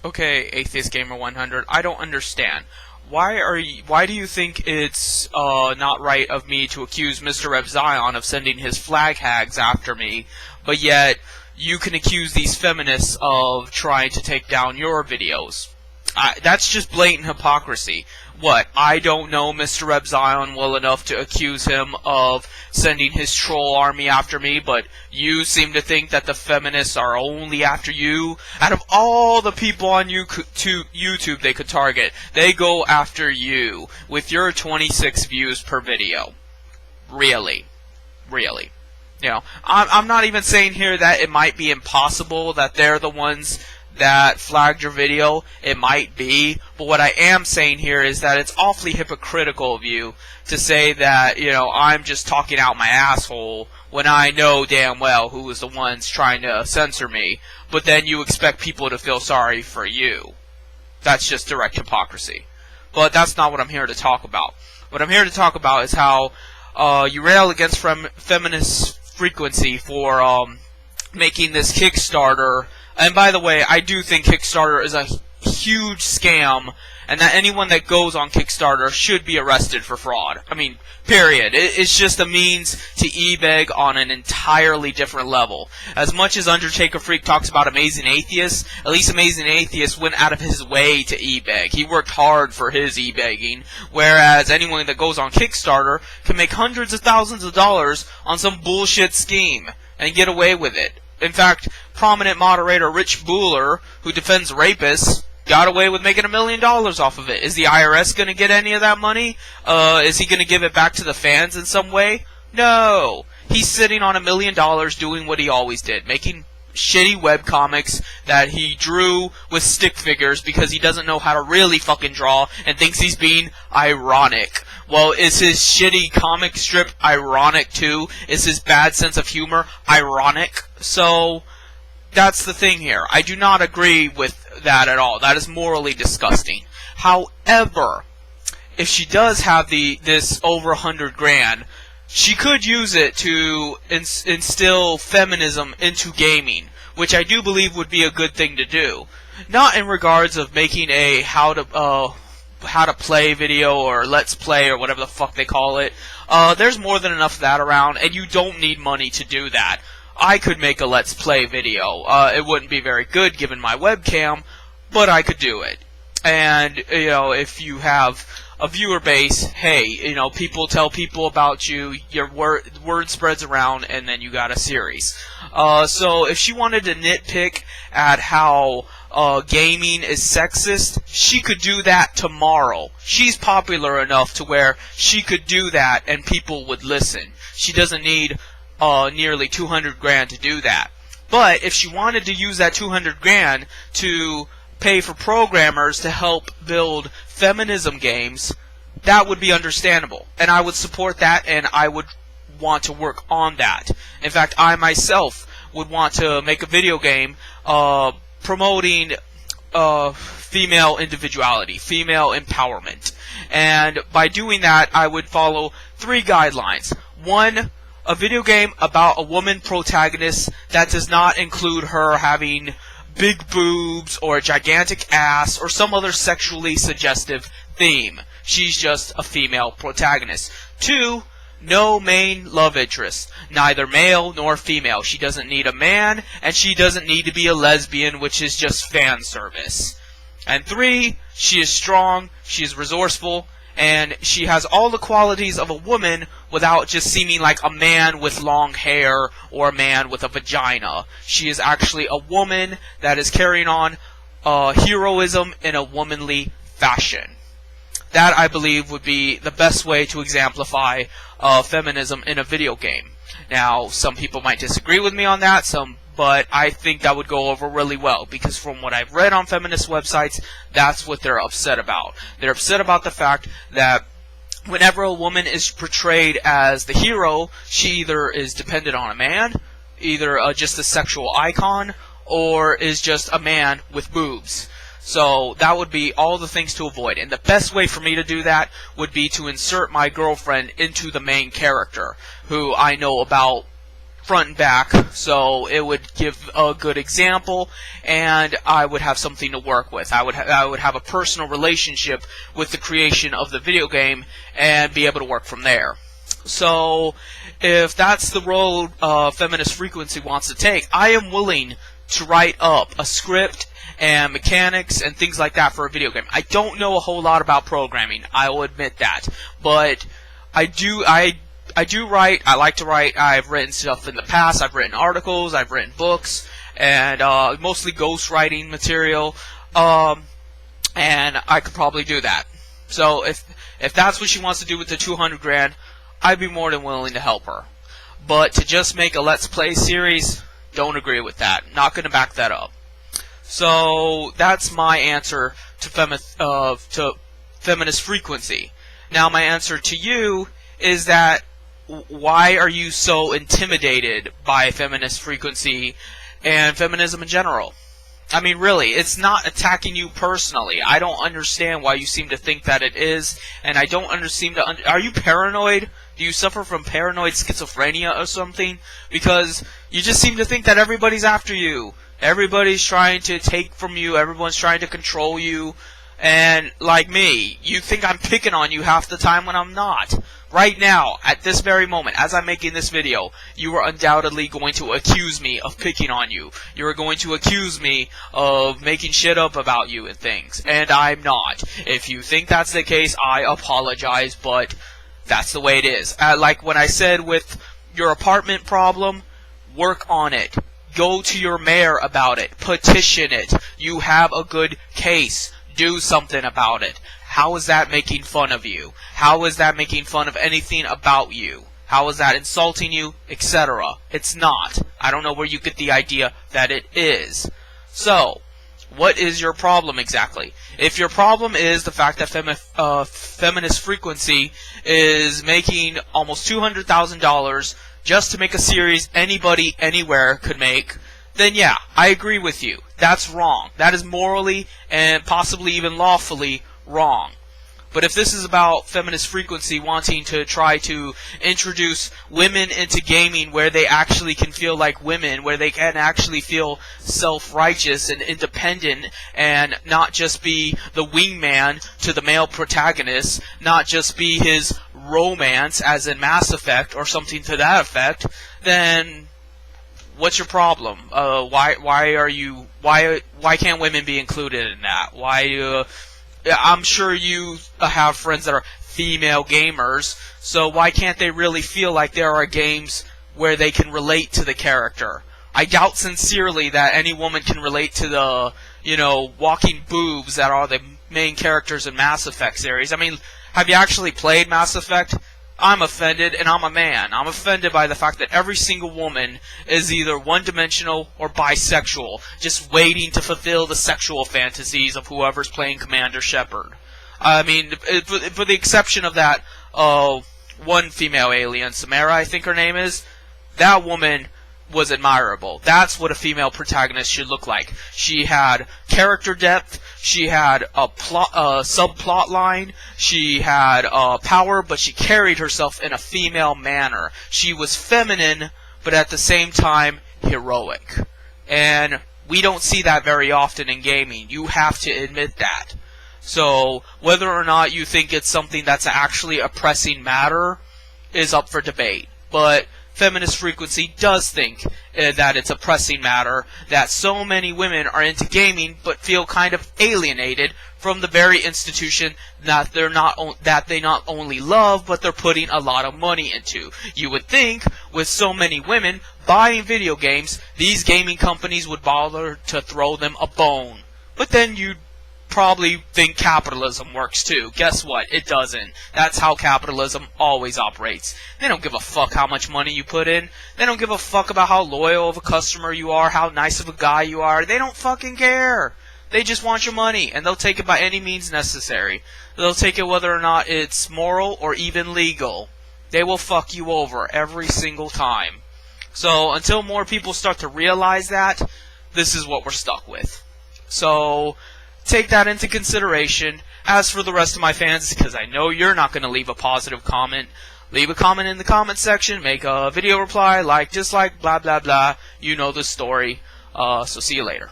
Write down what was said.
Okay, AtheistGamer100, I don't understand. Why do you think it's not right of me to accuse Mr. Reb Zion of sending his flag hags after me, but yet you can accuse these feminists of trying to take down your videos? That's just blatant hypocrisy. What, I don't know Mr. Reb Zion well enough to accuse him of sending his troll army after me, but you seem to think that the feminists are only after you? Out of all the people on YouTube they could target, they go after you with your 26 views per video. Really. Really. You know, I'm not even saying here that it might be impossible that they're the ones that flagged your video. It might be, but what I am saying here is that it's awfully hypocritical of you to say that, you know, I'm just talking out my asshole when I know damn well who is the ones trying to censor me, but then you expect people to feel sorry for you. That's just direct hypocrisy. But that's not what I'm here to talk about. What I'm here to talk about is how you rail against FemenistFrequiency for making this Kickstarter. And by the way, I do think Kickstarter is a huge scam, and that anyone that goes on Kickstarter should be arrested for fraud. I mean, period. It's just a means to e-beg on an entirely different level. As much as Undertaker Freak talks about Amazing Atheist, at least Amazing Atheist went out of his way to e-beg. He worked hard for his e-begging, whereas anyone that goes on Kickstarter can make hundreds of thousands of dollars on some bullshit scheme and get away with it. In fact, prominent moderator Rich Bueller, who defends rapists, got away with making $1 million off of it. Is the IRS going to get any of that money? Is he going to give it back to the fans in some way? No. He's sitting on $1 million doing what he always did, making shitty webcomics that he drew with stick figures because he doesn't know how to really fucking draw and thinks he's being ironic. Well, is his shitty comic strip ironic too? Is his bad sense of humor ironic? So, that's the thing here. I do not agree with that at all. That is morally disgusting. However, if she does have this over 100 grand, she could use it to instill feminism into gaming, which I do believe would be a good thing to do. Not in regards of making a how to play video or let's play or whatever the fuck they call it. There's more than enough of that around, and you don't need money to do that. I could make a let's play video. It wouldn't be very good given my webcam, but I could do it. And, you know, if you have a viewer base, hey, you know, people tell people about you, your word spreads around, and then you got a series. So if she wanted to nitpick at how gaming is sexist, she could do that tomorrow. She's popular enough to where she could do that and people would listen. She doesn't need nearly 200 grand to do that. But if she wanted to use that 200 grand to pay for programmers to help build feminism games, that would be understandable. And I would support that, and I would want to work on that. In fact, I myself would want to make a video game promoting female individuality, female empowerment. And by doing that, I would follow 3 guidelines. 1, a video game about a woman protagonist that does not include her having big boobs or a gigantic ass or some other sexually suggestive theme. She's just a female protagonist. 2, no main love interest, neither male nor female. She doesn't need a man, and she doesn't need to be a lesbian, which is just fan service. And 3, she is strong, she is resourceful, and she has all the qualities of a woman without just seeming like a man with long hair or a man with a vagina. She is actually a woman that is carrying on heroism in a womanly fashion. That, I believe, would be the best way to exemplify feminism in a video game. Now, some people might disagree with me on that, but I think that would go over really well, because from what I've read on feminist websites, that's what they're upset about. They're upset about the fact that whenever a woman is portrayed as the hero, she either is dependent on a man, either just a sexual icon, or is just a man with boobs. So that would be all the things to avoid. And the best way for me to do that would be to insert my girlfriend into the main character, who I know about front and back, so it would give a good example, and I would have something to work with. I would have a personal relationship with the creation of the video game and be able to work from there. So, if that's the road Feminist Frequency wants to take, I am willing to write up a script and mechanics and things like that for a video game. I don't know a whole lot about programming, I will admit that, but I do write. I like to write. I've written stuff in the past. I've written articles. I've written books, and mostly ghostwriting material. And I could probably do that. So if that's what she wants to do with the 200 grand, I'd be more than willing to help her. But to just make a Let's Play series, don't agree with that. Not going to back that up. So that's my answer to Feminist Frequency. Now my answer to you is that why are you so intimidated by Feminist Frequency and feminism in general? I mean, really, it's not attacking you personally. I don't understand why you seem to think that it is, and I don't are you paranoid? Do you suffer from paranoid schizophrenia or something? Because you just seem to think that everybody's after you. Everybody's trying to take from you. Everyone's trying to control you. And, like me, you think I'm picking on you half the time when I'm not. Right now, at this very moment, as I'm making this video, you are undoubtedly going to accuse me of picking on you. You are going to accuse me of making shit up about you and things. And I'm not. If you think that's the case, I apologize, but that's the way it is. Like when I said with your apartment problem, work on it. Go to your mayor about it. Petition it. You have a good case. Do something about it. How is that making fun of you? How is that making fun of anything about you? How is that insulting you? Etc. It's not. I don't know where you get the idea that it is. So, what is your problem exactly? If your problem is the fact that Feminist Frequency is making almost $200,000 just to make a series anybody, anywhere could make, then yeah, I agree with you. That's wrong. That is morally and possibly even lawfully wrong. But if this is about Feminist Frequency wanting to try to introduce women into gaming where they actually can feel like women, where they can actually feel self-righteous and independent and not just be the wingman to the male protagonist, not just be his romance as in Mass Effect or something to that effect, then what's your problem? Why can't women be included in that? I'm sure you have friends that are female gamers, so why can't they really feel like there are games where they can relate to the character? I doubt sincerely that any woman can relate to the, walking boobs that are the main characters in Mass Effect series. I mean, have you actually played Mass Effect? I'm offended, and I'm a man. I'm offended by the fact that every single woman is either one-dimensional or bisexual, just waiting to fulfill the sexual fantasies of whoever's playing Commander Shepard. I mean, for the exception of that one female alien, Samara, I think her name is, that woman was admirable. That's what a female protagonist should look like. She had character depth, she had a subplot line, she had power, but she carried herself in a female manner. She was feminine, but at the same time, heroic. And we don't see that very often in gaming. You have to admit that. So, whether or not you think it's something that's actually a pressing matter is up for debate. But Feminist Frequency does think that it's a pressing matter, that so many women are into gaming but feel kind of alienated from the very institution that they not only love, but they're putting a lot of money into. You would think, with so many women buying video games, these gaming companies would bother to throw them a bone. But then you'd probably think capitalism works too. Guess what? It doesn't. That's how capitalism always operates. They don't give a fuck how much money you put in. They don't give a fuck about how loyal of a customer you are, how nice of a guy you are. They don't fucking care. They just want your money, and they'll take it by any means necessary. They'll take it whether or not it's moral or even legal. They will fuck you over every single time. So, until more people start to realize that, this is what we're stuck with. So, take that into consideration. As for the rest of my fans, because I know you're not going to leave a positive comment, Leave a comment in the comment section, make a video reply, like, dislike, blah blah blah. You know the story. So see you later.